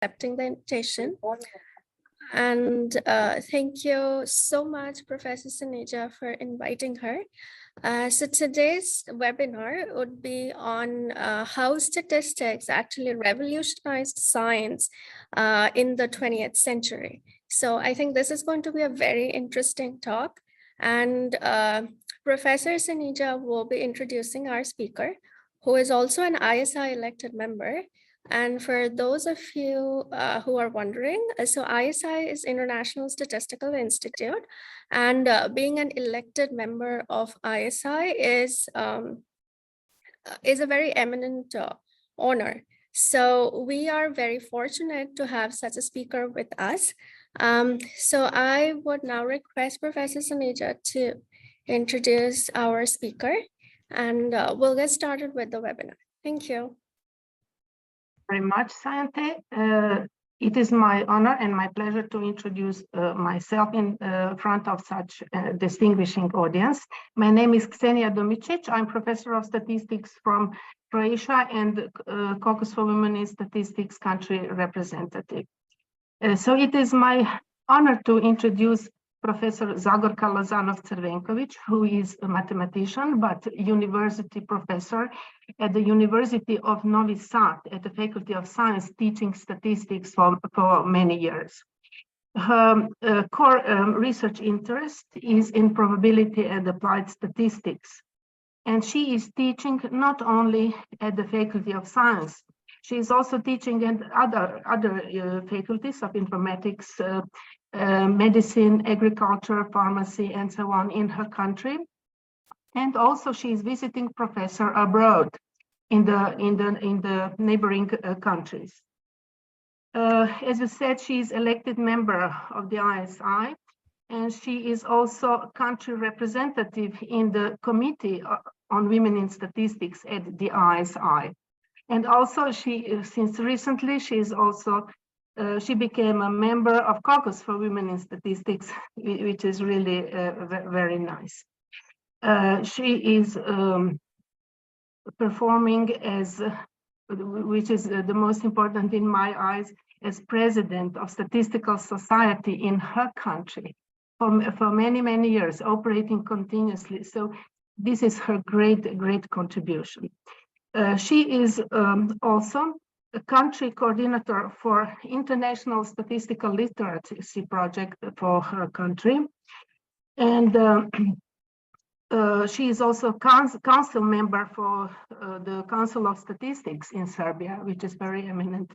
accepting the invitation. And thank you so much, Professor Sanija, for inviting her. So today's webinar would be on how statistics actually revolutionized science in the 20th century. So I think this is going to be a very interesting talk. And Professor Sanija will be introducing our speaker, who is also an ISI elected member. And for those of you who are wondering, so ISI is International Statistical Institute, and being an elected member of ISI is a very eminent honor. So we are very fortunate to have such a speaker with us. So I would now request Professor Sanija to introduce our speaker, and we'll get started with the webinar. Thank you. Very much, Sayante. It is my honor and my pleasure to introduce myself in front of such a distinguishing audience. My name is Ksenia Domicic. I'm professor of statistics from Croatia and Caucus for Women in Statistics country representative. So it is my honor to introduce Professor Zagorka Lozanov-Crvenkovic, who is a mathematician, but university professor at the University of Novi Sad at the Faculty of Science, teaching statistics for many years. Her core research interest is in probability and applied statistics. And she is teaching not only at the Faculty of Science, she is also teaching at other faculties of informatics, medicine, agriculture, pharmacy, and so on in her country. And also she is visiting professor abroad in the neighboring countries. As you said, she is elected member of the ISI, and she is also country representative in the Committee on Women in Statistics at the ISI. And also since recently, she became a member of Caucus for Women in Statistics, which is really very nice. She is performing as, which is the most important in my eyes, as president of Statistical Society in her country for many, many years, operating continuously. So this is her great contribution. She is also a country coordinator for International Statistical Literacy Project for her country. And she is also council member for the Council of Statistics in Serbia, which is very eminent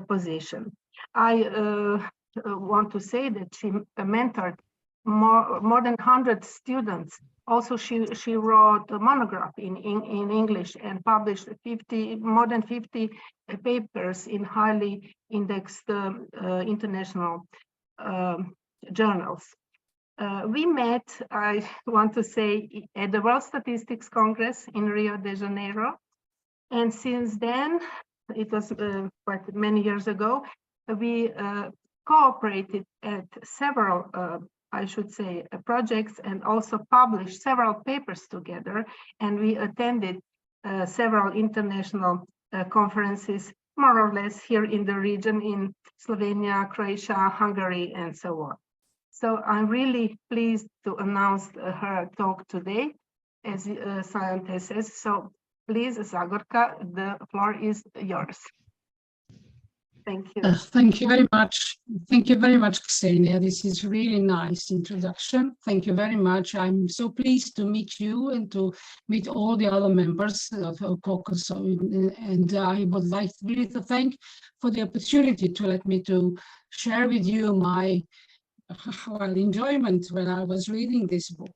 position. I want to say that she mentored more than 100 students. Also, she wrote a monograph in English and published more than 50 papers in highly indexed international journals. We met, I want to say, at the World Statistics Congress in Rio de Janeiro. And since then, it was quite many years ago, we cooperated at several I should say, projects, and also published several papers together. And we attended several international conferences, more or less here in the region, in Slovenia, Croatia, Hungary, and so on. So I'm really pleased to announce her talk today, as Sayante says. So please, Zagorka, the floor is yours. Thank you. Thank you very much. Thank you very much, Ksenia. This is really nice introduction. Thank you very much. I'm so pleased to meet you and to meet all the other members of Caucus. And I would like really to thank for the opportunity to let me to share with you my enjoyment when I was reading this book.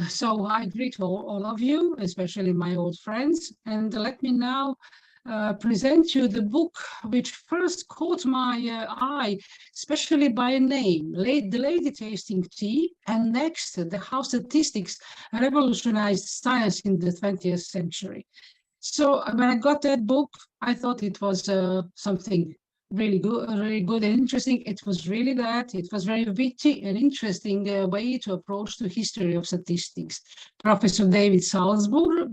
So I greet all of you, especially my old friends, and let me now present you the book which first caught my eye, especially by a name, The Lady Tasting Tea, and next, The How Statistics Revolutionized Science in the 20th Century. So when I got that book, I thought it was something really good and interesting. It was really that. It was very witty and interesting way to approach the history of statistics. Professor David Salzburg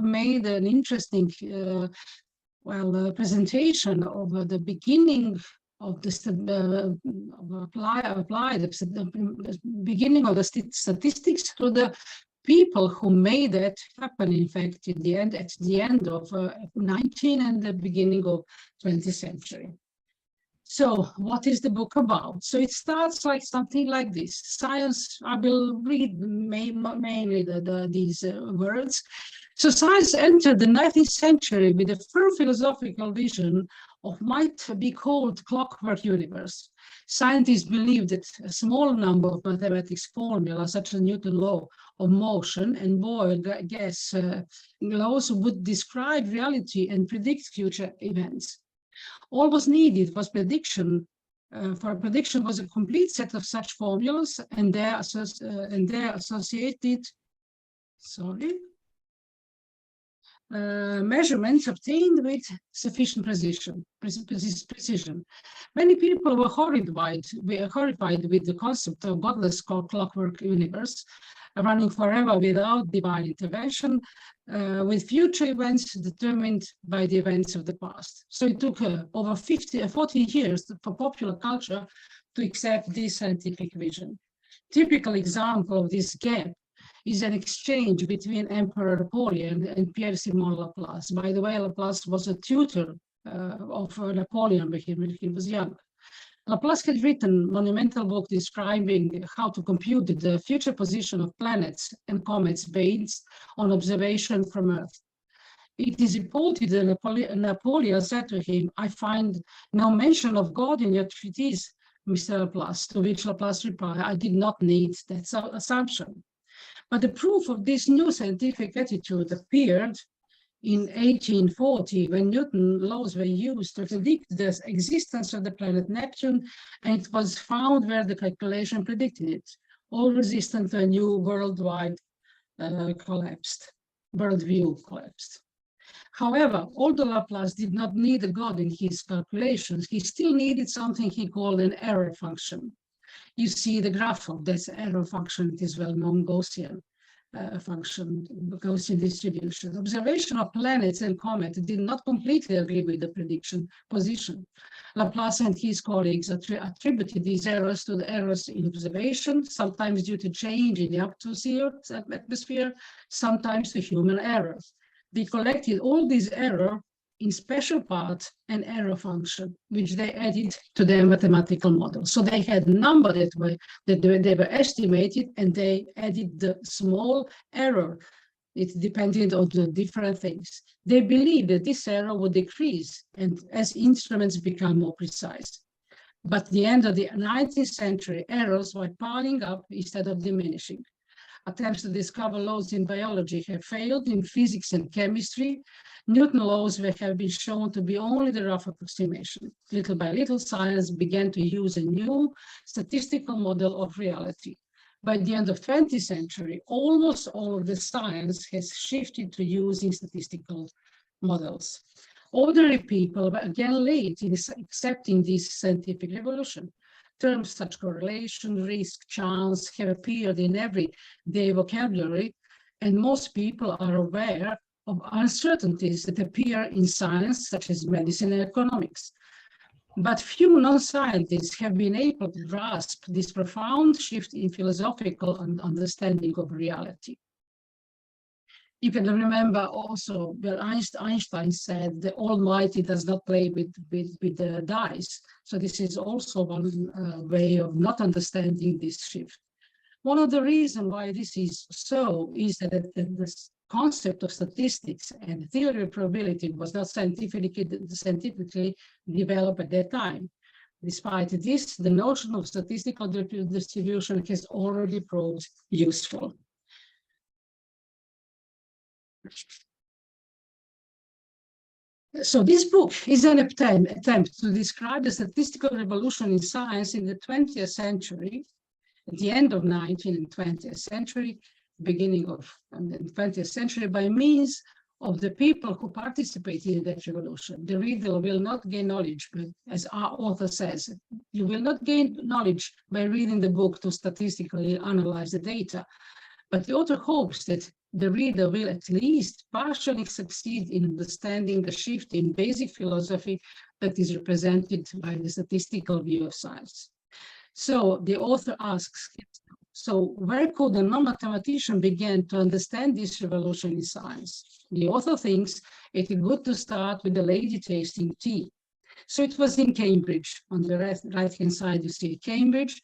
made an interesting well, the presentation of the beginning of the beginning of the statistics to the people who made it happen. In fact, at the end of 19th and the beginning of 20th century. So what is the book about? So it starts like something like this. Science, I will read mainly these words. So science entered the 19th century with a firm philosophical vision of might be called clockwork universe. Scientists believed that a small number of mathematics formulas, such as Newton's law of motion and Boyle gas laws, would describe reality and predict future events. All was needed was prediction. For a prediction was a complete set of such formulas and their associated, measurements obtained with sufficient precision. Many people were horrified with the concept of godless clockwork universe, running forever without divine intervention, with future events determined by the events of the past. So it took over 40 years for popular culture to accept this scientific vision. Typical example of this gap is an exchange between Emperor Napoleon and Pierre-Simon Laplace. By the way, Laplace was a tutor of Napoleon when he was young. Laplace had written a monumental book describing how to compute the future position of planets and comets based on observation from Earth. It is reported that Napoleon said to him, "I find no mention of God in your treatise, Mr. Laplace," to which Laplace replied, "I did not need that assumption." But the proof of this new scientific attitude appeared in 1840, when Newton's laws were used to predict the existence of the planet Neptune, and it was found where the calculation predicted it, all resistant to a new worldwide worldview collapsed. However, although Laplace did not need a God in his calculations, he still needed something he called an error function. You see the graph of this error function. It is well-known Gaussian function, Gaussian distribution. Observation of planets and comets did not completely agree with the prediction position. Laplace and his colleagues attributed these errors to the errors in observation, sometimes due to change in the atmosphere, sometimes to human errors. They collected all these errors in special part an error function, which they added to their mathematical model. So they had a number that they were estimated, and they added the small error. It depended on the different things. They believed that this error would decrease and as instruments become more precise. But at the end of the 19th century, errors were piling up instead of diminishing. Attempts to discover laws in biology have failed. In physics and chemistry, Newton's laws have been shown to be only the rough approximation. Little by little, science began to use a new statistical model of reality. By the end of the 20th century, almost all of the science has shifted to using statistical models. Ordinary people were again late in accepting this scientific revolution. Terms such correlation, risk, chance have appeared in everyday vocabulary, and most people are aware of uncertainties that appear in science, such as medicine and economics. But few non-scientists have been able to grasp this profound shift in philosophical understanding of reality. You can remember also where Einstein said the Almighty does not play with the dice. So this is also one way of not understanding this shift. One of the reasons why this is so is that the concept of statistics and theory of probability was not scientifically developed at that time. Despite this, the notion of statistical distribution has already proved useful. So this book is an attempt to describe the statistical revolution in science in the 20th century, at the end of 19th and 20th century, beginning of the 20th century, by means of the people who participated in that revolution. The reader will not gain knowledge, but as our author says, you will not gain knowledge by reading the book to statistically analyze the data. But the author hopes that the reader will at least partially succeed in understanding the shift in basic philosophy that is represented by the statistical view of science. So the author asks, so where could a non-mathematician begin to understand this revolution in science? The author thinks it is good to start with the lady tasting tea. So it was in Cambridge. On the right-hand side, you see Cambridge.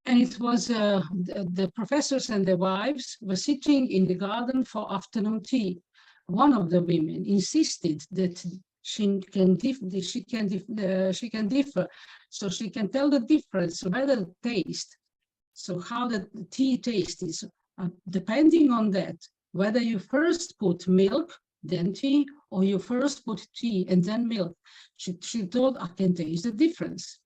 And it was the professors and their wives were sitting in the garden for afternoon tea. One of the women insisted that she can differ, so she can tell the difference, whether the taste, so how the tea taste is, depending on that, whether you first put milk, then tea, or you first put tea and then milk. She told, I can taste the difference.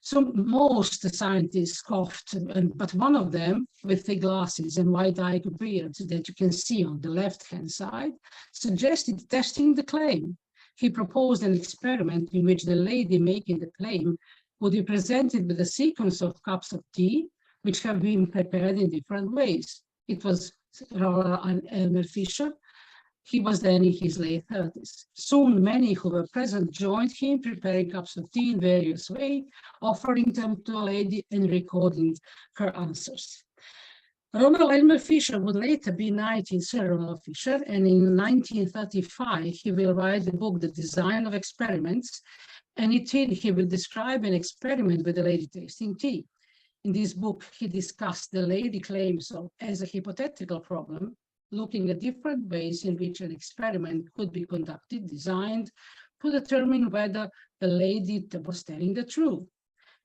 So most scientists scoffed, but one of them, with the glasses and wide-eyed beard that you can see on the left-hand side, suggested testing the claim. He proposed an experiment in which the lady making the claim would be presented with a sequence of cups of tea, which have been prepared in different ways. It was Elmer Fisher. He was then in his late 30s. Soon, many who were present joined him, preparing cups of tea in various ways, offering them to a lady and recording her answers. Ronald Elmer Fisher would later be knighted in Sir Ronald Fisher, and in 1935, he will write the book, The Design of Experiments, and he will describe an experiment with a lady tasting tea. In this book, he discussed the lady claims as a hypothetical problem, looking at different ways in which an experiment could be conducted, designed, to determine whether the lady was telling the truth.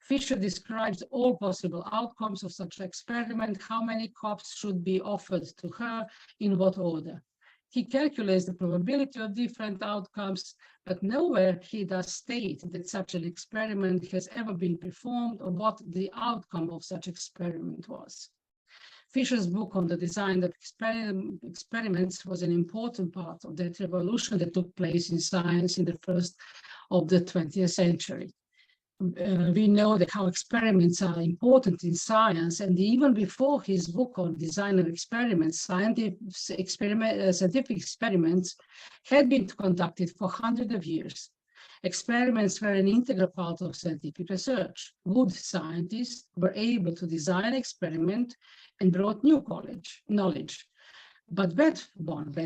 Fisher describes all possible outcomes of such an experiment, how many cups should be offered to her, in what order. He calculates the probability of different outcomes, but nowhere he does state that such an experiment has ever been performed or what the outcome of such experiment was. Fisher's book on the design of experiments was an important part of that revolution that took place in science in the first of the 20th century. We know that how experiments are important in science, and even before his book on design of experiments, scientific experiments had been conducted for hundreds of years. Experiments were an integral part of scientific research. Good scientists were able to design an experiment and brought new knowledge. But bad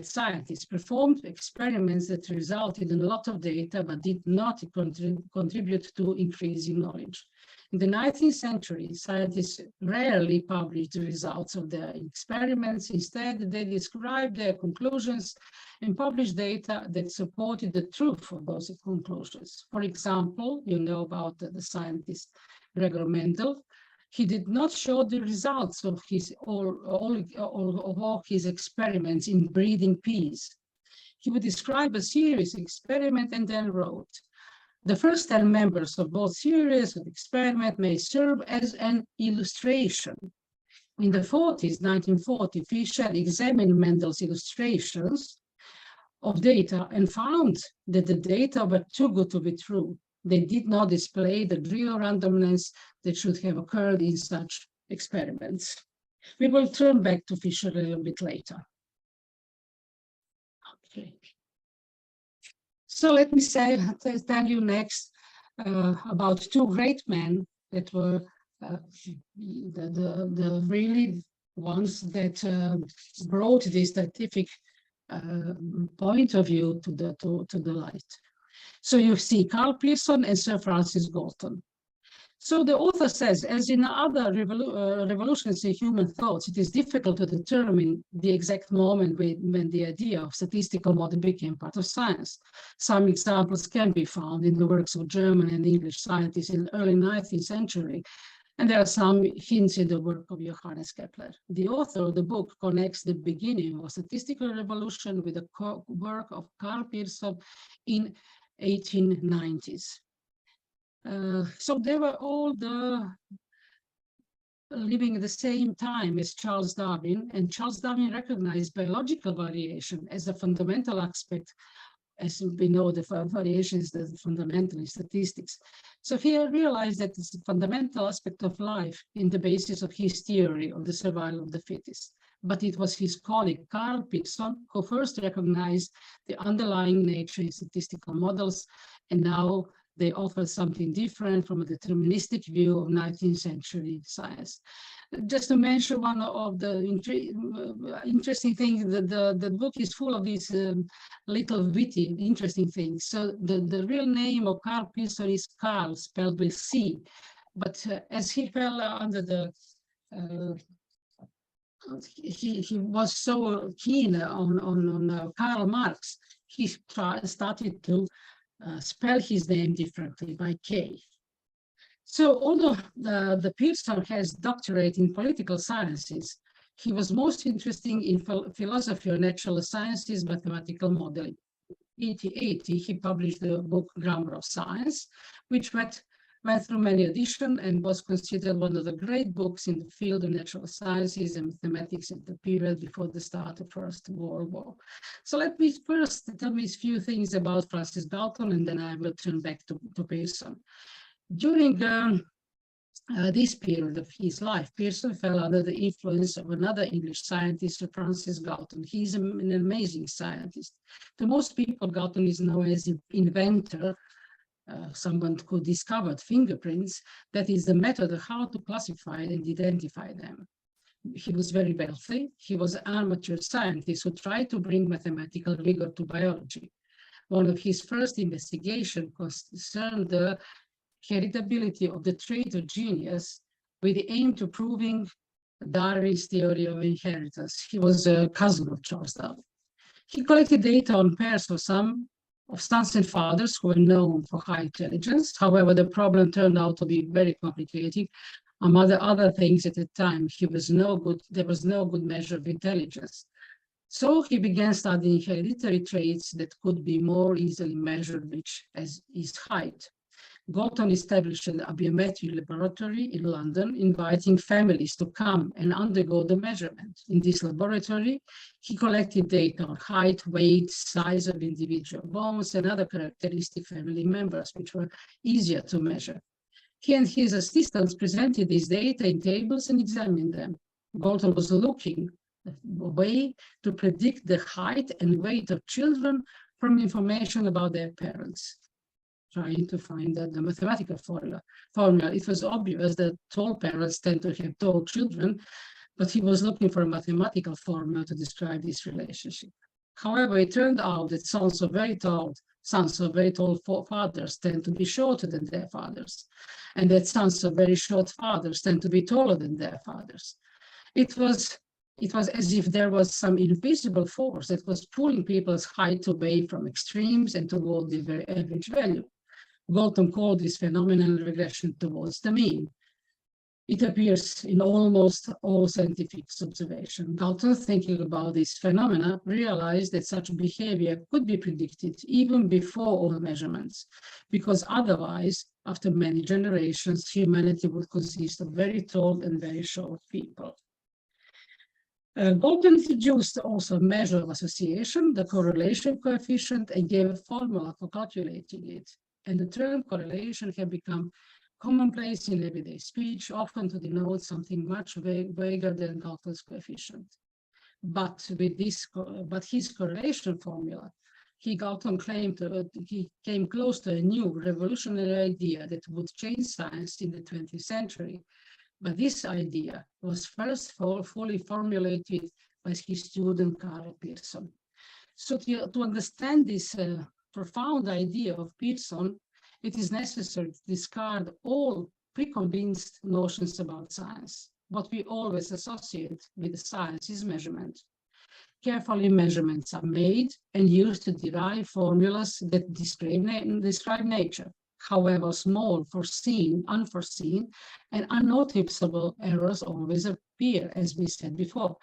scientists performed experiments that resulted in a lot of data, but did not contribute to increasing knowledge. In the 19th century, scientists rarely published the results of their experiments. Instead, they described their conclusions and published data that supported the truth of those conclusions. For example, you know about the scientist Gregor Mendel. He did not show the results of all his experiments in breeding peas. He would describe a series of experiments and then wrote, the first 10 members of both series of experiment may serve as an illustration. In the 1940, Fisher examined Mendel's illustrations of data and found that the data were too good to be true. They did not display the real randomness that should have occurred in such experiments. We will turn back to Fisher a little bit later. Okay. So let me tell you next about two great men that were the really ones that brought this scientific point of view to the light. So you see Carl Pearson and Sir Francis Galton. So the author says, as in other revolutions in human thoughts, it is difficult to determine the exact moment when the idea of statistical model became part of science. Some examples can be found in the works of German and English scientists in the early 19th century, and there are some hints in the work of Johannes Kepler. The author of the book connects the beginning of statistical revolution with the work of Carl Pearson in 1890s. So they were all living at the same time as Charles Darwin, and Charles Darwin recognized biological variation as a fundamental aspect. As we know, the variation is the fundamental in statistics. So he realized that it's a fundamental aspect of life in the basis of his theory of the survival of the fittest. but it was his colleague Carl Pearson who first recognized the underlying nature in statistical models, and now they offer something different from a deterministic view of 19th century science. Just to mention one of the interesting things, the book is full of these little witty, interesting things. So the real name of Carl Pearson is Carl, spelled with C, but as he fell under the he was so keen on Karl Marx, he started to spell his name differently by K. So although the Pearson has doctorate in political sciences, he was most interested in philosophy of natural sciences, mathematical modeling. In 1880, he published the book Grammar of Science, which went through many editions and was considered one of the great books in the field of natural sciences and mathematics at the period before the start of First World War. So let me first tell me a few things about Francis Galton, and then I will turn back to Pearson. During this period of his life, Pearson fell under the influence of another English scientist, Francis Galton. He's an amazing scientist. To most people, Galton is known as an inventor, someone who discovered fingerprints. That is the method of how to classify and identify them. He was very wealthy. He was an amateur scientist who tried to bring mathematical rigor to biology. One of his first investigations concerned the heritability of the trait of genius with the aim to proving Darwin's theory of inheritance. He was a cousin of Charles Darwin. He collected data on pairs of sons and fathers who were known for high intelligence. However, the problem turned out to be very complicated. Among other things, at the time, there was no good measure of intelligence. So he began studying hereditary traits that could be more easily measured, which is height. Galton established a biometric laboratory in London, inviting families to come and undergo the measurement. In this laboratory, he collected data on height, weight, size of individual bones, and other characteristic family members, which were easier to measure. He and his assistants presented these data in tables and examined them. Galton was looking for a way to predict the height and weight of children from information about their parents, trying to find the mathematical formula. It was obvious that tall parents tend to have tall children, but he was looking for a mathematical formula to describe this relationship. However, it turned out that sons of very tall fathers tend to be shorter than their fathers, and that sons of very short fathers tend to be taller than their fathers. It was as if there was some invisible force that was pulling people's height away from extremes and toward the very average value. Galton called this phenomenon regression towards the mean. It appears in almost all scientific observation. Galton, thinking about this phenomena, realized that such behavior could be predicted even before all measurements, because otherwise, after many generations, humanity would consist of very tall and very short people. Galton introduced also a measure of association, the correlation coefficient, and gave a formula for calculating it. And the term correlation had become commonplace in everyday speech, often to denote something much vaguer than Galton's coefficient. But his correlation formula, Galton claimed he came close to a new revolutionary idea that would change science in the 20th century. But this idea was first fully formulated by his student Carl Pearson. So to understand this profound idea of Pearson, it is necessary to discard all preconceived notions about science. What we always associate with science is measurement. Carefully, measurements are made and used to derive formulas that describe nature. However, small, foreseen, unforeseen, and unnoticeable errors always appear, as we said before.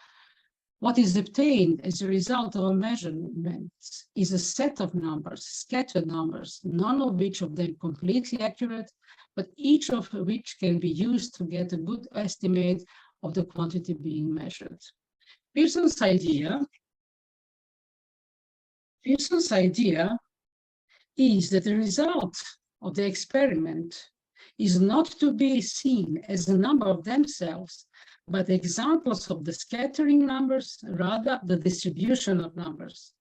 What is obtained as a result of a measurement is a set of numbers, scattered numbers, none of which of them completely accurate, but each of which can be used to get a good estimate of the quantity being measured. Pearson's idea is that the result of the experiment is not to be seen as a number of themselves, but examples of the scattering numbers, rather the distribution of numbers.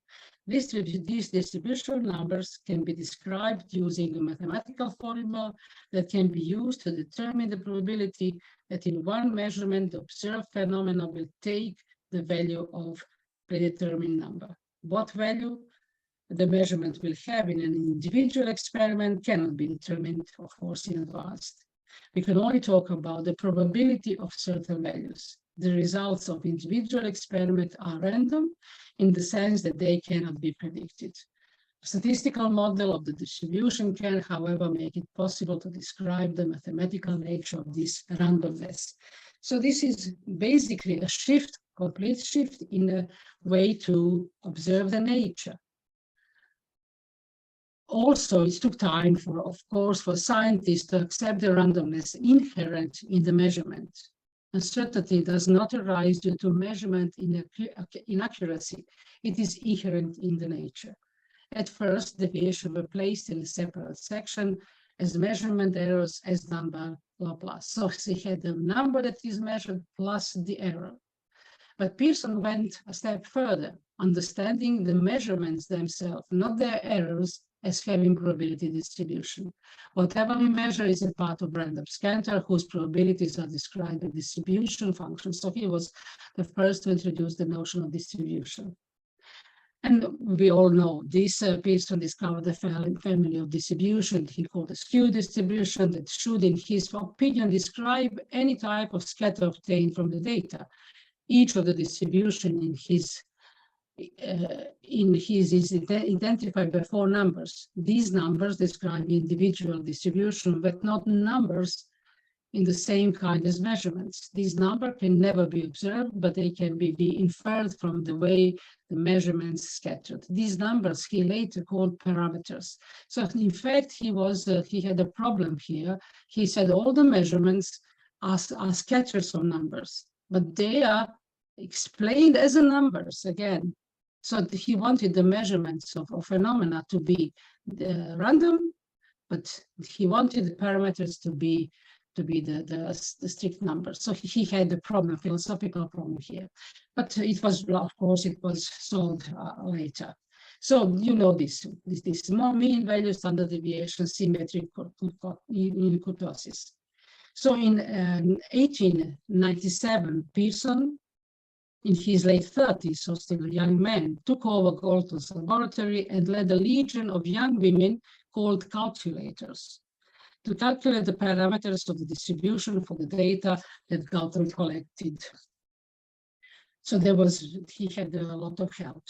These distribution numbers can be described using a mathematical formula that can be used to determine the probability that in one measurement the observed phenomena will take the value of predetermined number. What value the measurement will have in an individual experiment cannot be determined, of course, in advance. We can only talk about the probability of certain values. The results of individual experiments are random in the sense that they cannot be predicted. A statistical model of the distribution can, however, make it possible to describe the mathematical nature of this randomness. So this is basically a shift, complete shift in a way to observe the nature. Also, it took time for, of course, for scientists to accept the randomness inherent in the measurement. Uncertainty does not arise due to measurement inaccuracy. It is inherent in the nature. At first, deviations were placed in a separate section as measurement errors as done by Laplace. So he had the number that is measured plus the error. But Pearson went a step further, understanding the measurements themselves, not their errors, as having probability distribution. Whatever we measure is a part of random scatter whose probabilities are described in distribution functions. So he was the first to introduce the notion of distribution. And we all know this. Pearson discovered the family of distribution he called the skew distribution that should, in his opinion, describe any type of scatter obtained from the data. Each of the distribution in his is identified by 4 numbers. These numbers describe individual distribution, but not numbers in the same kind as measurements. These numbers can never be observed, but they can be inferred from the way the measurements scattered. These numbers he later called parameters. So in fact, he had a problem here. He said all the measurements are scattered of numbers, but they are explained as numbers again. So he wanted the measurements of phenomena to be random, but he wanted the parameters to be the strict numbers. So he had a problem, philosophical problem here. But it was, of course, it was solved later. So you know this more mean value, standard deviation, symmetric in kurtosis. So in 1897, Pearson, in his late 30s, so still a young man, took over Galton's laboratory and led a legion of young women called calculators to calculate the parameters of the distribution for the data that Galton collected. So he had a lot of help.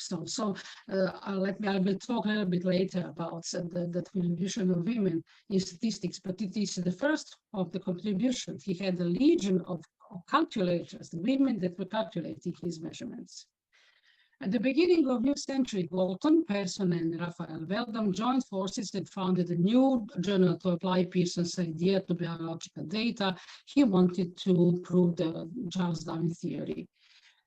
I will talk a little bit later about the contribution of women in statistics, but it is the first of the contribution. He had a legion of calculators, the women that were calculating his measurements. At the beginning of new century, Galton, Pearson, and Raphael Veldam joined forces and founded a new journal to apply Pearson's idea to biological data. He wanted to prove the Charles Darwin theory.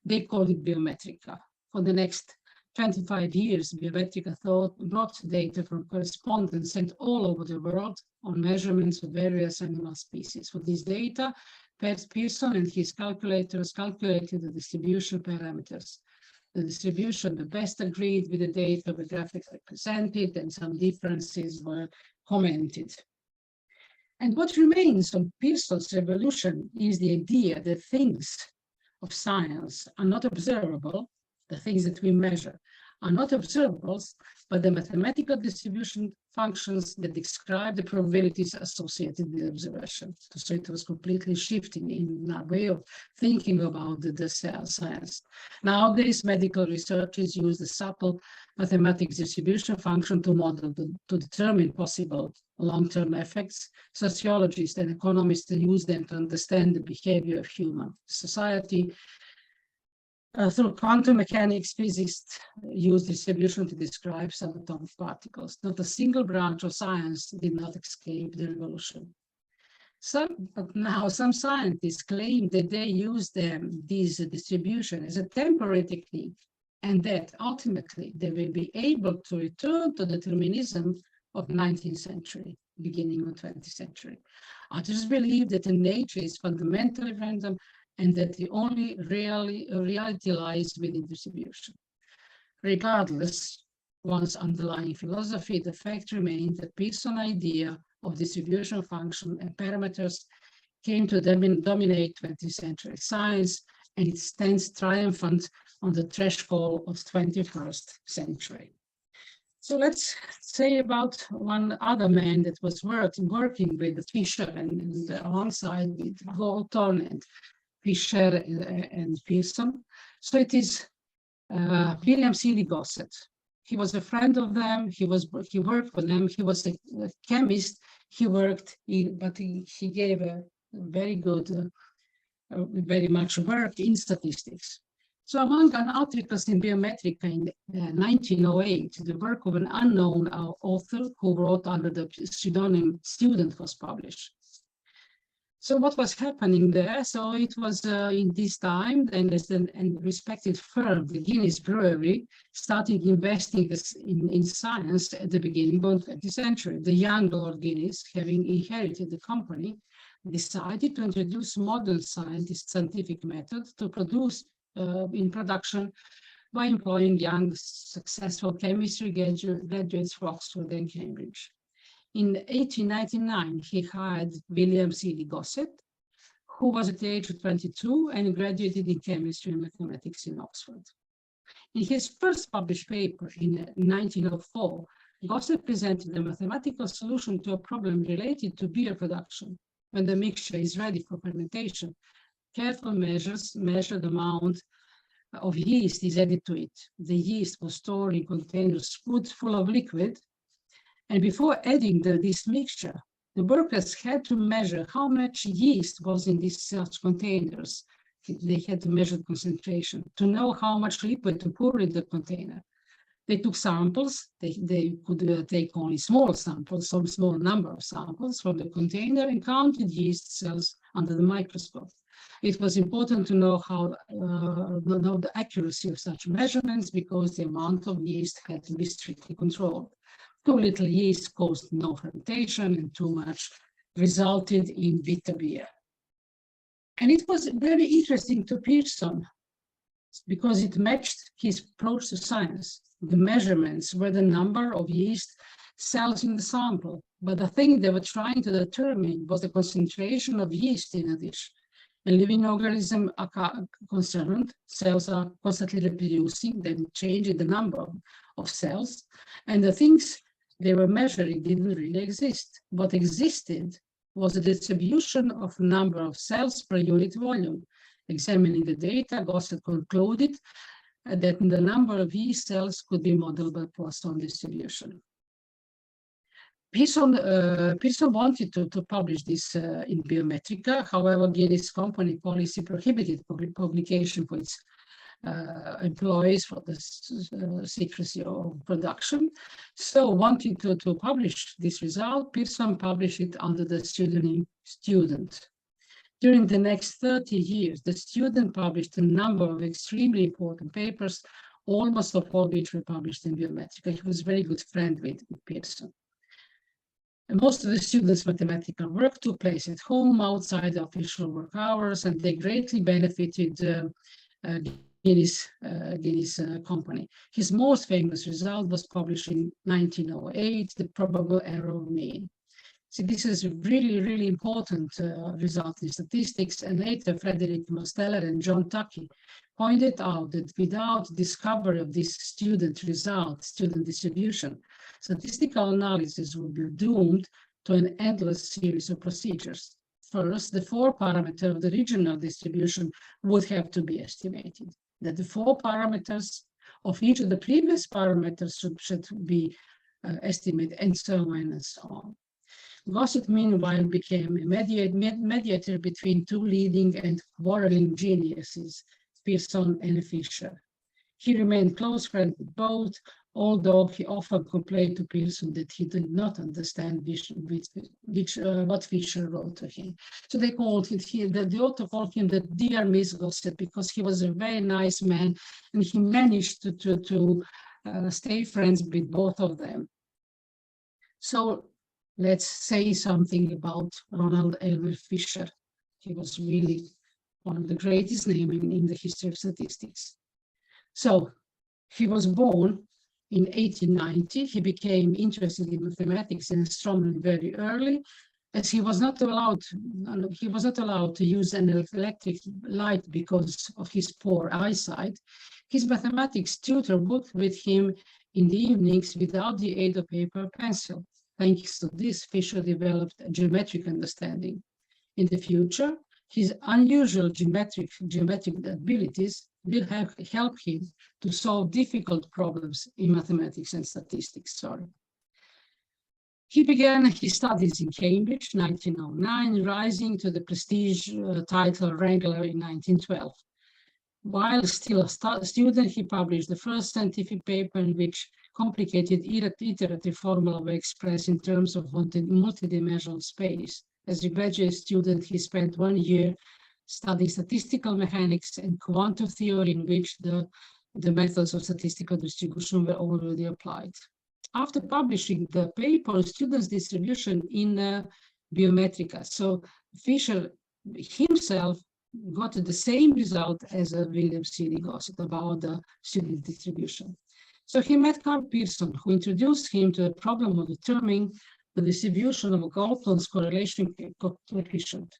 They called it Biometrica. For the next 25 years, Biometrica brought data from correspondence sent all over the world on measurements of various animal species. For this data, Pearson and his calculators calculated the distribution parameters. The distribution, the best agreed with the data were graphically presented, and some differences were commented. And what remains of Pearson's revolution is the idea that things of science are not observable, the things that we measure are not observable, but the mathematical distribution functions that describe the probabilities associated with observation. So it was completely shifting in our way of thinking about the science. Nowadays, medical researchers use the subtle mathematics distribution function to model, to determine possible long-term effects. Sociologists and economists use them to understand the behavior of human society. Through quantum mechanics, physicists use distribution to describe subatomic particles. Not a single branch of science did not escape the revolution. But now some scientists claim that they use this distribution as a temporary technique, and that ultimately they will be able to return to determinism of the 19th century, beginning of the 20th century. Others believe that nature is fundamentally random and that the only reality lies within distribution. Regardless one's underlying philosophy, the fact remains that Pearson's idea of distribution function and parameters came to dominate 20th century science, and it stands triumphant on the threshold of 21st century. So let's say about one other man that was working with Fisher and alongside with Galton and Fisher and Pearson. So it is William Seeley Gossett. He was a friend of them. He worked with them. He was a chemist. He worked but he gave a very good, very much work in statistics. So among articles in Biometrica in 1908, the work of an unknown author who wrote under the pseudonym Student was published. So what was happening there? So it was in this time, and respected firm, the Guinness Brewery, started investing in science at the beginning of the 20th century. The young Lord Guinness, having inherited the company, decided to introduce modern scientific methods to produce in production by employing young, successful chemistry graduates from Oxford and Cambridge. In 1899, he hired William Seeley Gossett, who was at the age of 22 and graduated in chemistry and mathematics in Oxford. In his first published paper in 1904, Gossett presented a mathematical solution to a problem related to beer production. When the mixture is ready for fermentation, careful measures measure the amount of yeast is added to it. The yeast was stored in containers full of liquid, and before adding this mixture, the workers had to measure how much yeast was in these such containers. They had to measure the concentration to know how much liquid to pour in the container. They took samples. They could take only small samples, some small number of samples from the container, and counted yeast cells under the microscope. It was important to know the accuracy of such measurements because the amount of yeast had to be strictly controlled. Too little yeast caused no fermentation, and too much resulted in bitter beer. And it was very interesting to Pearson because it matched his approach to science. The measurements were the number of yeast cells in the sample, but the thing they were trying to determine was the concentration of yeast in a dish. A living organism are concerned, cells are constantly reproducing, then changing the number of cells, and the things they were measuring didn't really exist. What existed was a distribution of number of cells per unit volume. Examining the data, Gossett concluded that the number of yeast cells could be modeled by Poisson distribution. Pearson wanted to publish this in Biometrica. However, Guinness company policy prohibited publication for its employees for the secrecy of production. So wanting to publish this result, Pearson published it under the pseudonym Student. During the next 30 years, the Student published a number of extremely important papers, almost all which were published in Biometrica. He was a very good friend with Pearson. And most of the students' mathematical work took place at home, outside the official work hours, and they greatly benefited Guinness company. His most famous result was published in 1908, the probable error mean. So this is a really, really important result in statistics, and later Frederick Mosteller and John Tukey pointed out that without discovery of this student result, student distribution, statistical analysis would be doomed to an endless series of procedures. First, the 4 parameters of the regional distribution would have to be estimated. That the 4 parameters of each of the previous parameters should be estimated, and so on and so on. Gossett, meanwhile, became a mediator between 2 leading and quarreling geniuses, Pearson and Fisher. He remained close friend with both, although he often complained to Pearson that he did not understand what Fisher wrote to him. So they called it here, the author called him the dear Miss Gossett, because he was a very nice man, and he managed to stay friends with both of them. So let's say something about Ronald Elmer Fisher. He was really one of the greatest names in the history of statistics. So he was born in 1890. He became interested in mathematics and astronomy very early, as he was not allowed to use an electric light because of his poor eyesight. His mathematics tutor worked with him in the evenings without the aid of paper or pencil. Thanks to this, Fisher developed a geometric understanding. In the future, his unusual geometric abilities will help him to solve difficult problems in mathematics and statistics. He began his studies in Cambridge, 1909, rising to the prestige title Wrangler in 1912. While still a student, he published the first scientific paper in which complicated iterative formula were expressed in terms of multidimensional space. As a graduate student, he spent 1 year studying statistical mechanics and quantum theory, in which the methods of statistical distribution were already applied. After publishing the paper on students' distribution in Biometrica, so Fisher himself got the same result as William C. Gossett about the student distribution. So he met Carl Pearson, who introduced him to the problem of determining the distribution of Galton's correlation coefficient.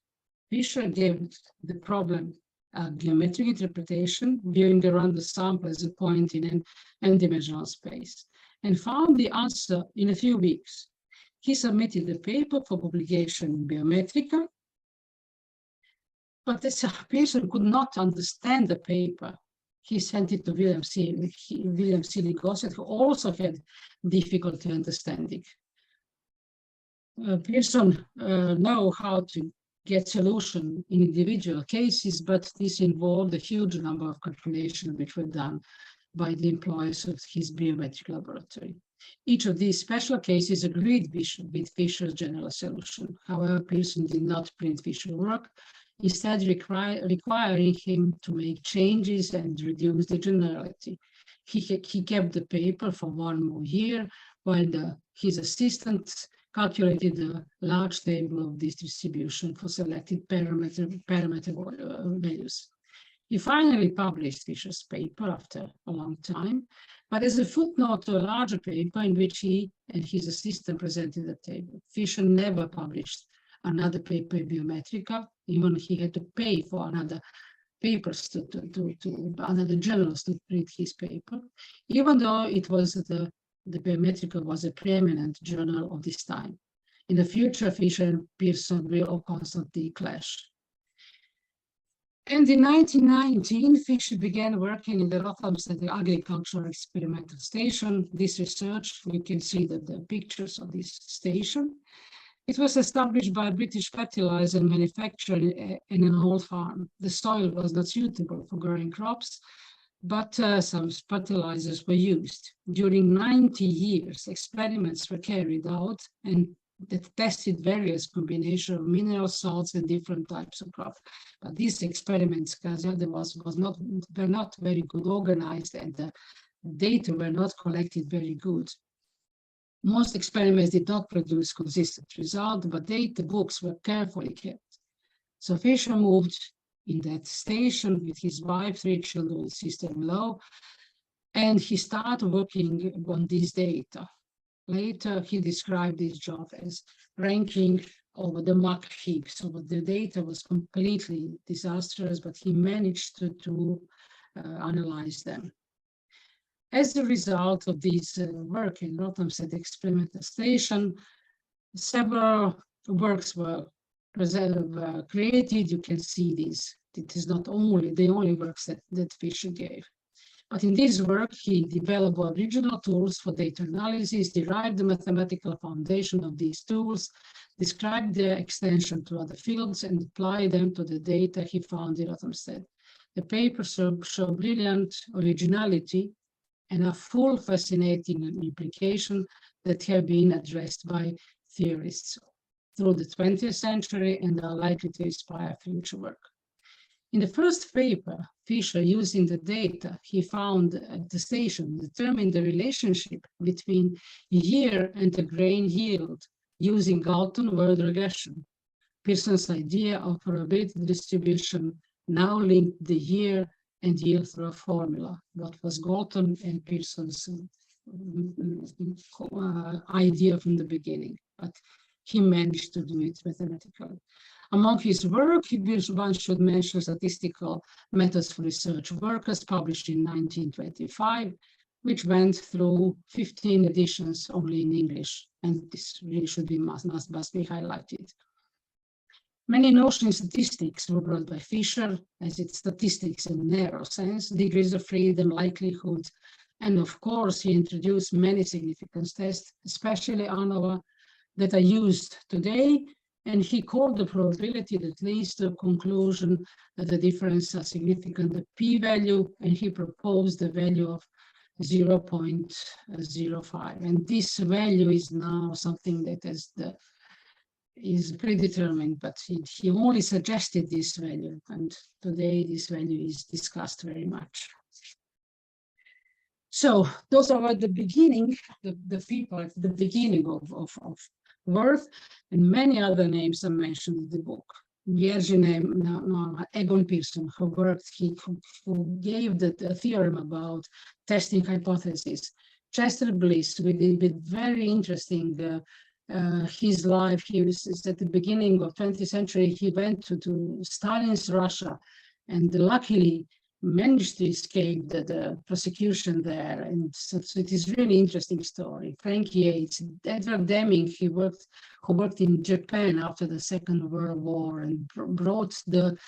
Fisher gave the problem a geometric interpretation, viewing around the sample as a point in an n-dimensional space, and found the answer in a few weeks. He submitted the paper for publication in Biometrica, but as Pearson could not understand the paper, he sent it to William C. Gossett, who also had difficulty understanding. Pearson know how to get solution in individual cases, but this involved a huge number of calculations which were done by the employees of his biometric laboratory. Each of these special cases agreed with Fisher's general solution. However, Pearson did not print Fisher's work, instead requiring him to make changes and reduce the generality. He kept the paper for 1 more year, while his assistants calculated a large table of this distribution for selected parameter values. He finally published Fisher's paper after a long time, but as a footnote to a larger paper in which he and his assistant presented the table. Fisher never published another paper in Biometrica. Even he had to pay for another papers to another journals to read his paper, even though it was the Biometrica was a preeminent journal of this time. In the future, Fisher and Pearson will constantly clash. And in 1919, Fisher began working in the Rothamsted Agricultural Experimental Station. This research, you can see the pictures of this station. It was established by a British fertilizer manufacturer in an old farm. The soil was not suitable for growing crops, but some fertilizers were used. During 90 years, experiments were carried out and that tested various combinations of mineral salts and different types of crops. But these experiments, were not very good organized, and the data were not collected very good. Most experiments did not produce consistent results, but data books were carefully kept. So Fisher moved in that station with his wife, 3 children, sister-in-law, and he started working on this data. Later, he described his job as ranking over the muck heap. So the data was completely disastrous, but he managed to analyze them. As a result of this work in Rothamsted Experimental Station, several works were created. You can see this. It is not only the only works that Fisher gave. But in this work, he developed original tools for data analysis, derived the mathematical foundation of these tools, described their extension to other fields, and applied them to the data he found in Rothamsted. The papers show brilliant originality and a full fascinating implication that have been addressed by theorists through the 20th century and are likely to inspire future work. In the first paper, Fisher, using the data he found at the station, determined the relationship between year and the grain yield using Galton word regression. Pearson's idea of probability distribution now linked the year and yield through a formula. What was Galton and Pearson's idea from the beginning, but he managed to do it mathematically. Among his work, one should mention Statistical Methods for Research Workers, published in 1925, which went through 15 editions only in English, and this really should be must be highlighted. Many notions in statistics were brought by Fisher, as it's statistics in a narrow sense, degrees of freedom, likelihood, and of course, he introduced many significance tests, especially ANOVA, that are used today, and he called the probability that leads to a conclusion that the differences are significant, the p-value, and he proposed the value of 0.05. And this value is now something that is predetermined, but he only suggested this value, and today this value is discussed very much. So those are at the beginning, the people at the beginning of Worth, and many other names are mentioned in the book. Egon Pearson, who gave the theorem about testing hypotheses. Chester Bliss, with very interesting his life. He was at the beginning of 20th century. He went to Stalin's Russia, and luckily managed to escape the prosecution there. And so it is really interesting story. Frank Yates, Edward Deming, who worked in Japan after the Second World War and brought the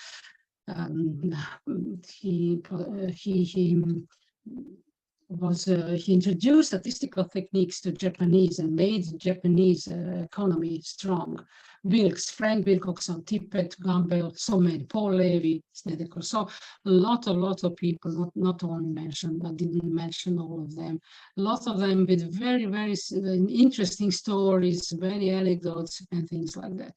he introduced statistical techniques to Japanese and made Japanese economy strong. Wilkes, Frank Wilcoxon, Tippett, Gamble, so many, Paul Levy, Snedeker. So a lot of people, not only mentioned, I didn't mention all of them. Lots of them with very, very interesting stories, very anecdotes and things like that.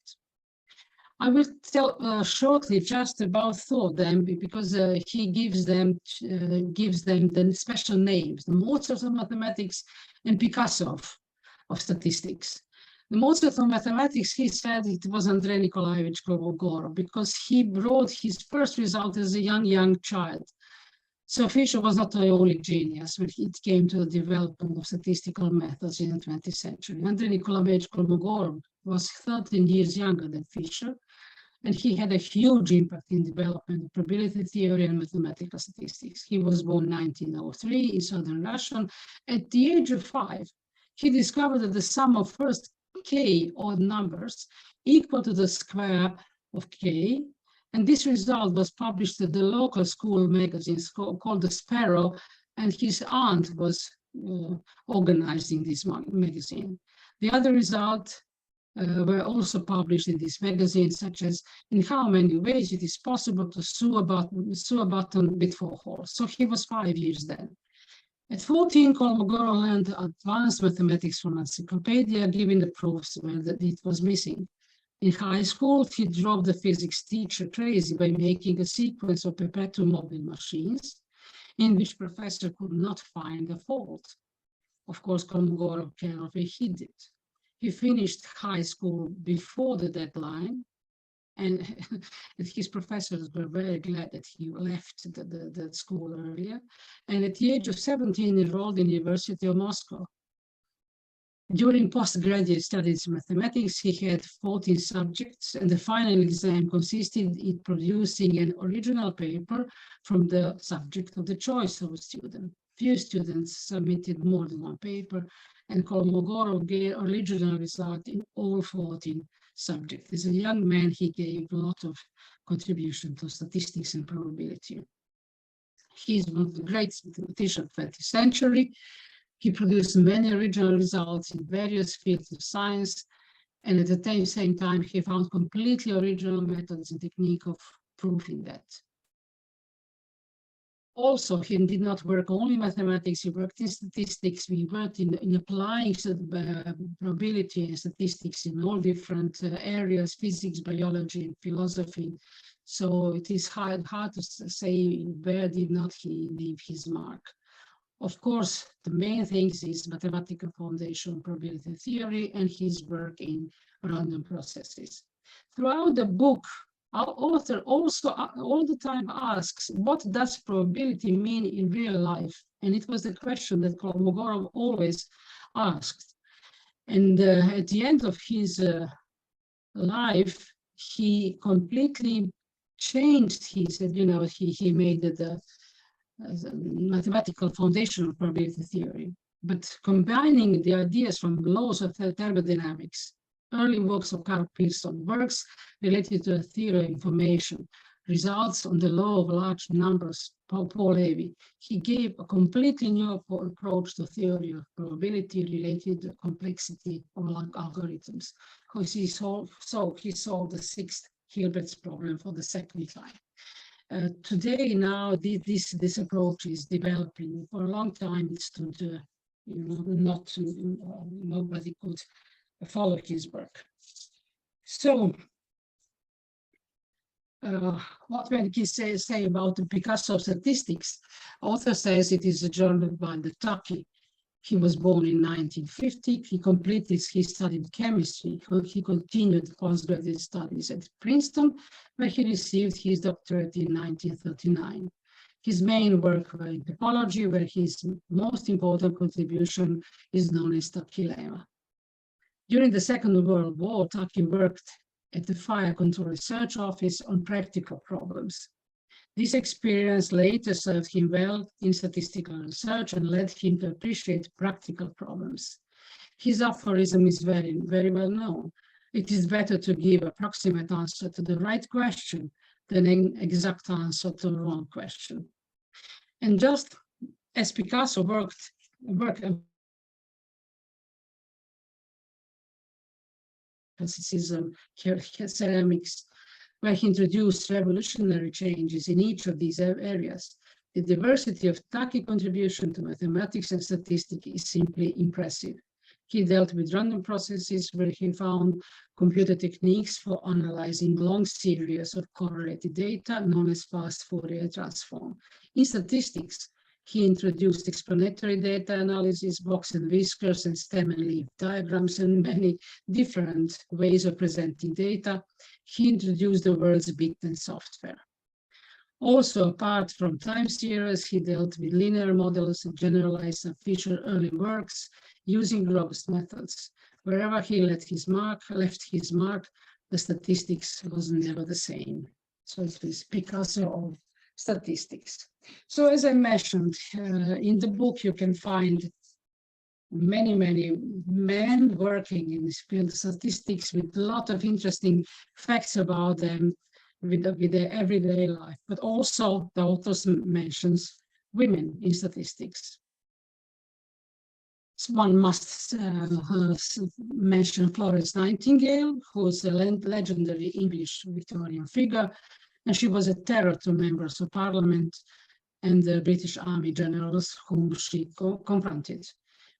I will tell shortly just about them because he gives them the special names, the Mozart of mathematics and Picasso of statistics. The Mozart of mathematics, he said it was Andrei Nikolaevich Kolmogorov because he brought his first result as a young child. So Fisher was not the only genius when it came to the development of statistical methods in the 20th century. Andrei Nikolaevich Kolmogorov was 13 years younger than Fisher, and he had a huge impact in development of probability theory and mathematical statistics. He was born 1903 in southern Russia. At the age of 5, he discovered that the sum of first k odd numbers equal to the square of k, and this result was published at the local school magazine called The Sparrow, and his aunt was organizing this magazine. The other results were also published in this magazine, such as in how many ways it is possible to sew a button with 4 holes. So he was 5 years then. At 14, Kolmogorov learned advanced mathematics from encyclopedia, giving the proofs that it was missing. In high school, he drove the physics teacher crazy by making a sequence of perpetual mobile machines in which professor could not find a fault. Of course, Kolmogorov carefully hid it. He finished high school before the deadline, and his professors were very glad that he left the school earlier. And at the age of 17, enrolled in the University of Moscow. During postgraduate studies in mathematics, he had 14 subjects, and the final exam consisted in producing an original paper from the subject of the choice of a student. Few students submitted more than one paper, and Kolmogorov gave original result in all 14 subjects. As a young man, he gave a lot of contribution to statistics and probability. He's one of the great mathematicians of the 20th century. He produced many original results in various fields of science, and at the same time, he found completely original methods and technique of proving that. Also, he did not work only in mathematics, he worked in statistics. We worked in applying probability and statistics in all different areas, physics, biology, and philosophy. So it is hard to say where did not he leave his mark. Of course, the main things is mathematical foundation, probability theory, and his work in random processes. Throughout the book, Our author also all the time asks, what does probability mean in real life? And it was the question that Kolmogorov always asked. And at the end of his life, he completely changed his, he made the mathematical foundation of probability theory, but combining the ideas from laws of thermodynamics, early works of Carl Pearson, works related to a theory of information, results on the law of large numbers, Paul Levy. He gave a completely new approach to theory of probability related to complexity of algorithms. He solved the sixth Hilbert's problem for the second time. Today, now, this approach is developing. For a long time, it stood, nobody could follow his work. So, what can he say about the Picasso statistics? Author says it is a journal by the Taki. He was born in 1950. He completed, he studied chemistry. He continued postgraduate studies at Princeton, where he received his doctorate in 1939. His main work was in topology, where his most important contribution is known as Taki lemma. During the Second World War, Taki worked at the Fire Control Research Office on practical problems. This experience later served him well in statistical research and led him to appreciate practical problems. His aphorism is very, very well known. It is better to give an approximate answer to the right question than an exact answer to the wrong question. And just as Picasso worked classicism, ceramics, where he introduced revolutionary changes in each of these areas. The diversity of Taki contribution to mathematics and statistics is simply impressive. He dealt with random processes where he found computer techniques for analyzing long series of correlated data known as fast Fourier transform. In statistics, he introduced explanatory data analysis, box and whiskers, and stem and leaf diagrams, and many different ways of presenting data. He introduced the words bit and software. Also, apart from time series, he dealt with linear models and generalized and featured early works using robust methods. Wherever he left his mark, the statistics was never the same. So it was Picasso of statistics. So as I mentioned, in the book you can find many men working in this field of statistics with a lot of interesting facts about them with their everyday life, but also the author mentions women in statistics. So one must mention Florence Nightingale, who is a legendary English Victorian figure, and she was a terror to members of parliament and the British Army generals whom she confronted.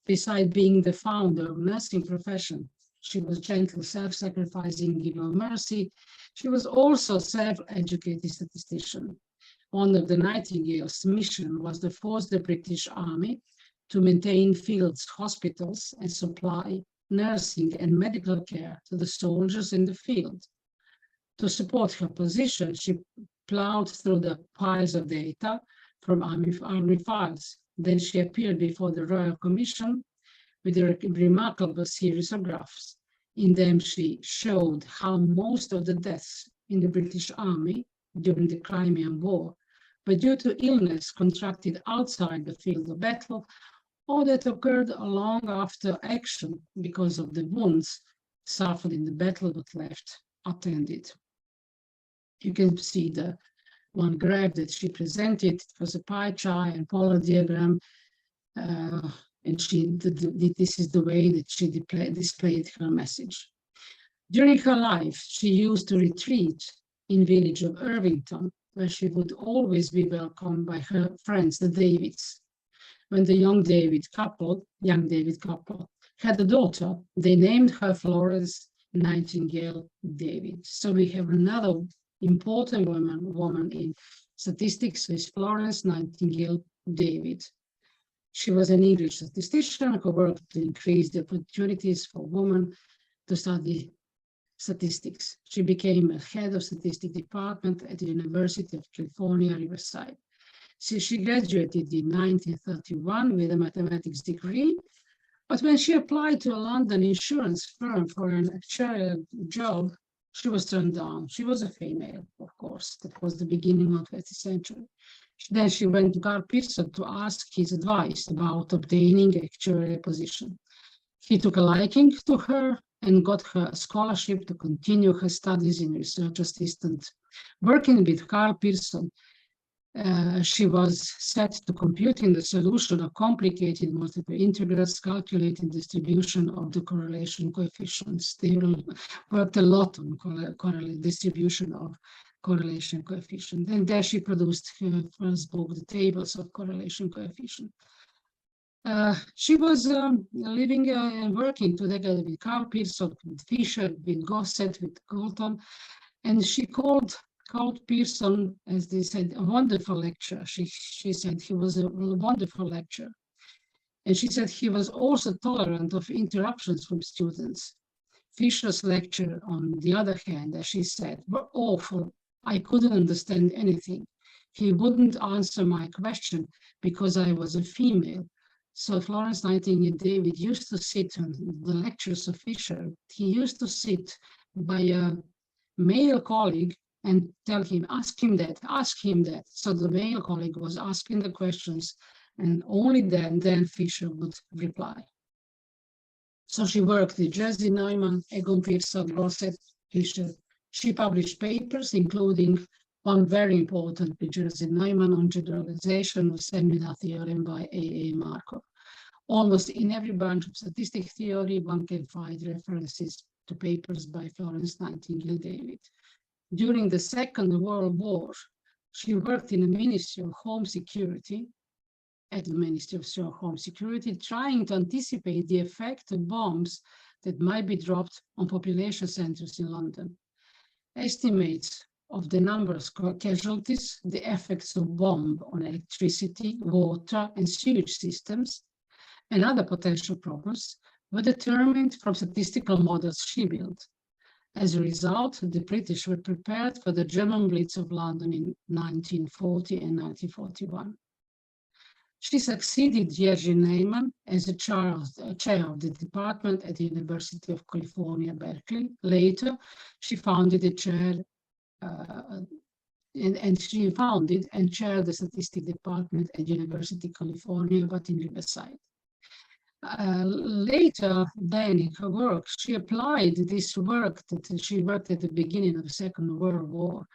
Besides being the founder of the nursing profession, she was gentle, self-sacrificing, giver of mercy. She was also a self-educated statistician. One of the Nightingale's mission was to force the British Army to maintain fields, hospitals, and supply nursing and medical care to the soldiers in the field. To support her position, she plowed through the piles of data from army files. Then she appeared before the Royal Commission with a remarkable series of graphs. In them, she showed how most of the deaths in the British Army during the Crimean War were due to illness contracted outside the field of battle or that occurred long after action because of the wounds suffered in the battle but left unattended. You can see the one graph that she presented. It was a pie chart and polar diagram, and this is the way that she displayed her message. During her life, she used to retreat in village of Irvington, where she would always be welcomed by her friends, the Davids. When the young David couple had a daughter, they named her Florence Nightingale David. So we have another important woman in statistics, is Florence Nightingale David. She was an English statistician who worked to increase the opportunities for women to study statistics. She became a head of statistics department at the University of California, Riverside. She graduated in 1931 with a mathematics degree, but when she applied to a London insurance firm for an actuarial job, she was turned down. She was a female, of course. That was the beginning of the 20th century. Then she went to Carl Pearson to ask his advice about obtaining an actuarial position. He took a liking to her and got her a scholarship to continue her studies in research assistant. Working with Carl Pearson, she was set to computing the solution of complicated multiple integrals, calculating distribution of the correlation coefficients. They worked a lot on distribution of correlation coefficient. And there she produced her first book, The Tables of Correlation Coefficient. She was living and working together with Carl Pearson, with Fisher, with Gossett, with Galton, and she called Pearson, as they said, a wonderful lecturer. She said he was a wonderful lecturer. And she said he was also tolerant of interruptions from students. Fisher's lecture, on the other hand, as she said, were awful. I couldn't understand anything. He wouldn't answer my question because I was a female. So Florence Nightingale David used to sit on the lectures of Fisher. He used to sit by a male colleague and tell him, ask him that. So the male colleague was asking the questions, and only then Fisher would reply. So she worked with Jerzy Neumann, Egon Pearson, Gossett, Fisher. She published papers, including one very important with Jerzy Neumann on generalization of seminar theorem by A.A. Markov. Almost in every branch of statistics theory, one can find references to papers by Florence Nightingale David. During the Second World War, she worked in the Ministry of Home Security, at the Ministry of Home Security, trying to anticipate the effect of bombs that might be dropped on population centers in London. Estimates of the number of casualties, the effects of bomb on electricity, water, and sewage systems, and other potential problems were determined from statistical models she built. As a result, the British were prepared for the German Blitz of London in 1940 and 1941. She succeeded Jerzy Neumann as a chair of the department at the University of California, Berkeley. Later, she founded the chair and she founded and chaired the statistics department at University of California, but in Riverside. Later, then in her work, she applied this work that she worked at the beginning of the Second World War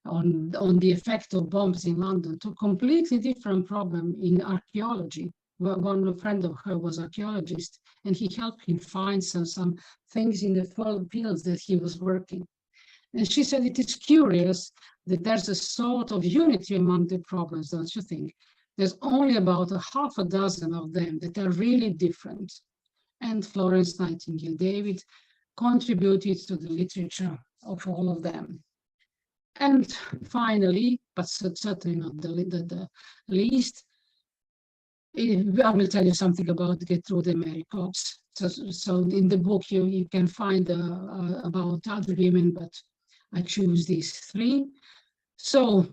on the effect of bombs in London to a completely different problem in archaeology. One friend of her was an archaeologist, and he helped him find some things in the fields that he was working. And she said, it is curious that there's a sort of unity among the problems, don't you think? There's only about half a dozen of them that are really different. And Florence Nightingale David contributed to the literature of all of them. And finally, but certainly not the least, I will tell you something about Gertrude Mary Cox. So in the book, you can find about other women, but I choose these three. So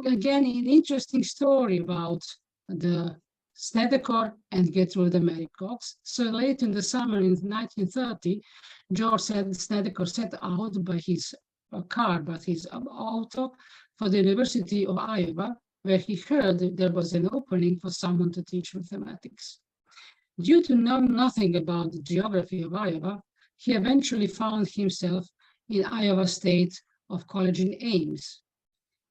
again, an interesting story about the Snedecor and Gertrude Mary Cox. So late in the summer in 1930, George Snedecor set out by his car, but his auto, for the University of Iowa, where he heard that there was an opening for someone to teach mathematics. Due to knowing nothing about the geography of Iowa, he eventually found himself in Iowa State of College in Ames.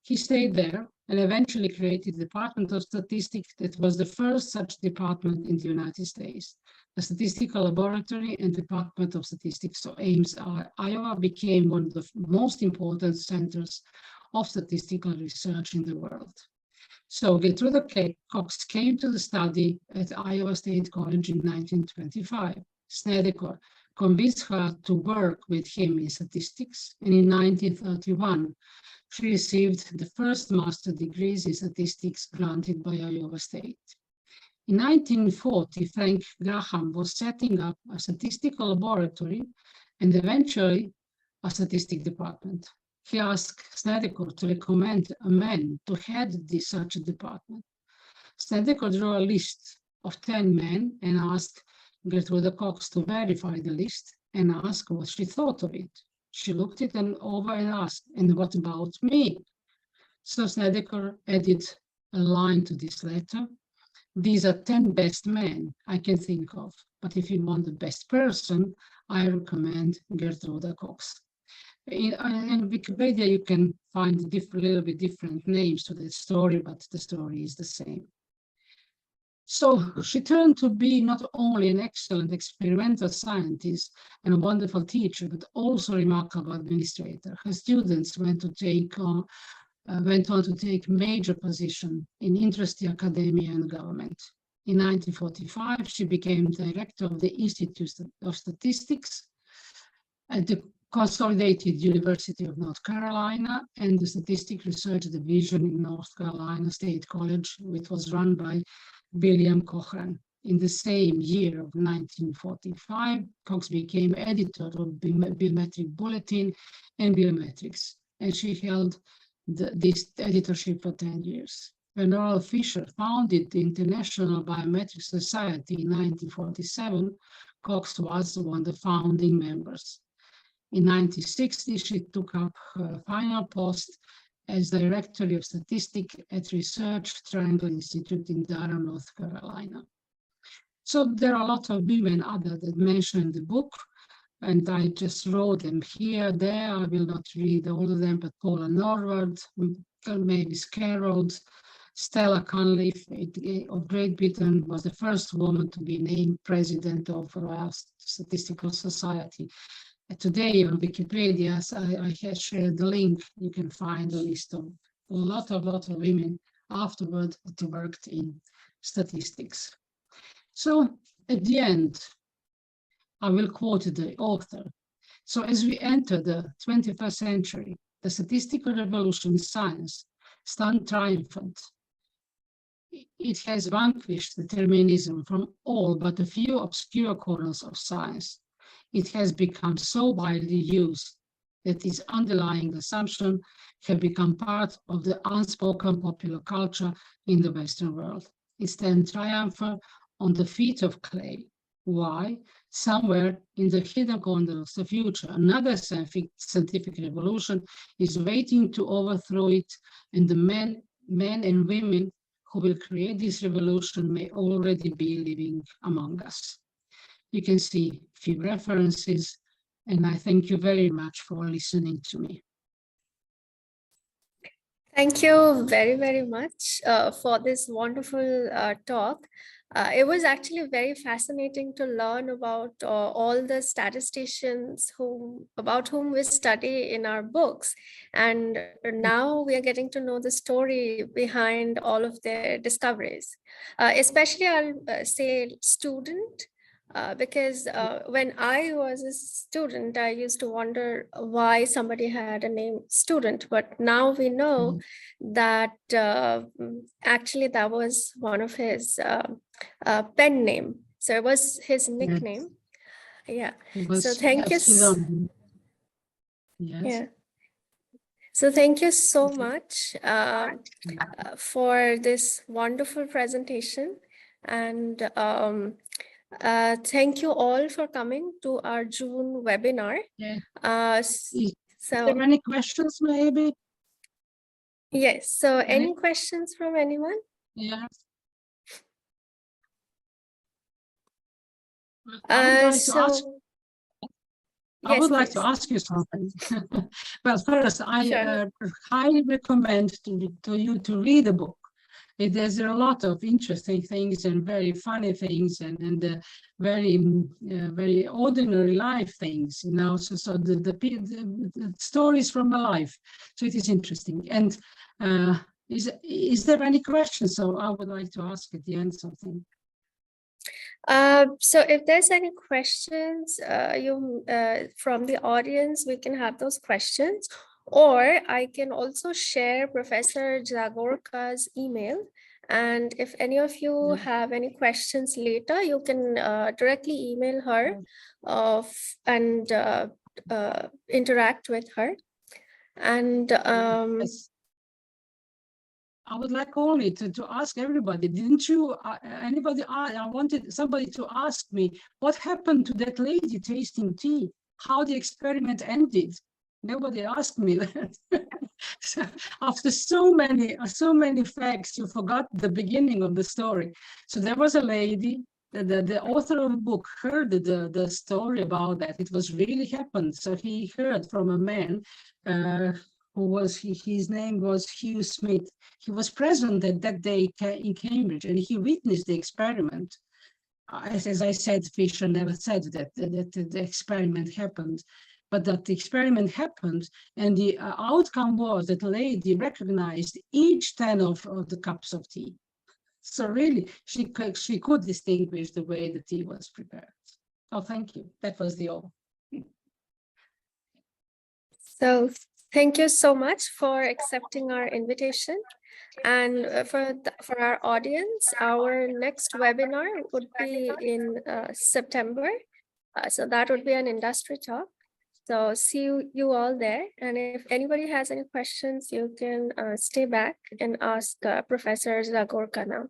He stayed there and eventually created the Department of Statistics that was the first such department in the United States. The Statistical Laboratory and Department of Statistics, so Ames, Iowa, became one of the most important centers of statistical research in the world. So Gertrude Cox came to the study at Iowa State College in 1925. Snedecor convinced her to work with him in statistics, and in 1931, she received the first master's degrees in statistics granted by Iowa State. In 1940, Frank Graham was setting up a statistical laboratory, and eventually a statistics department. He asked Snedeker to recommend a man to head such a department. Snedeker drew a list of 10 men and asked Gertrude Cox to verify the list and ask what she thought of it. She looked it over and asked, "And what about me?" So Snedeker added a line to this letter. "These are 10 best men I can think of, but if you want the best person, I recommend Gertrude Cox." In Wikipedia, you can find little bit different names to the story, but the story is the same. So she turned to be not only an excellent experimental scientist and a wonderful teacher, but also a remarkable administrator. Her students went on to take major position in industry, academia, and government. In 1945, she became director of the Institute of Statistics at the Consolidated University of North Carolina and the Statistics Research Division in North Carolina State College, which was run by William Cochran. In the same year of 1945, Cox became editor of Biometric Bulletin and Biometrics, and she held this editorship for 10 years. When Laurel Fisher founded the International Biometric Society in 1947, Cox was one of the founding members. In 1960, she took up her final post as Director of Statistics at Research Triangle Institute in Durham, North Carolina. So there are a lot of women other that mentioned in the book, and I just wrote them here, there. I will not read all of them, but Paula Norwood, Mavis Carroll, Stella Cunliffe of Great Britain was the first woman to be named president of the Royal Statistical Society. Today on Wikipedia, I have shared the link. You can find a list of a lot of women afterward that worked in statistics. So at the end, I will quote the author. So as we enter the 21st century, the statistical revolution in science stands triumphant. It has vanquished determinism from all but a few obscure corners of science. It has become so widely used that its underlying assumption have become part of the unspoken popular culture in the Western world. It stands triumphant on the feet of clay. Why? Somewhere in the hidden corner of the future, another scientific revolution is waiting to overthrow it, and the men and women who will create this revolution may already be living among us. You can see a few references, and I thank you very much for listening to me. Thank you very, very much for this wonderful talk. It was actually very fascinating to learn about all the statisticians about whom we study in our books. And now we are getting to know the story behind all of their discoveries. Especially, I'll say student, because when I was a student, I used to wonder why somebody had a name student, but now we know that actually that was one of his pen name. So it was his nickname. Yeah. So thank you. Yes. Yeah. So thank you so much for this wonderful presentation. And thank you all for coming to our June webinar. Yeah. So, are there any questions, maybe? Yes. So, any questions from anyone? Yes. I would like to ask you something. Well, first, I highly recommend to you to read the book. There's a lot of interesting things and very funny things and very ordinary life things, you know. So the stories from my life. So it is interesting. And is there any questions? So I would like to ask at the end something. So if there's any questions from the audience, we can have those questions, or I can also share Professor Zagorka's email. And if any of you have any questions later, you can directly email her and interact with her. And Yes. I would like only to ask everybody, didn't you, anybody, I wanted somebody to ask me, what happened to that lady tasting tea? How the experiment ended? Nobody asked me that. So after so many facts, you forgot the beginning of the story. So there was a lady, the author of the book heard the story about that. It was really happened. So he heard from a man who was, his name was Hugh Smith. He was present at that day in Cambridge, and he witnessed the experiment. As I said, Fisher never said that the experiment happened, but that the experiment happened, and the outcome was that the lady recognized each 10 of the cups of tea. So really, she could distinguish the way the tea was prepared. Oh, thank you. That was the all. so thank you so much for accepting our invitation. And for our audience, our next webinar would be in September. So that would be an industry talk. So see you all there. And if anybody has any questions, you can stay back and ask Professor Zagorka now.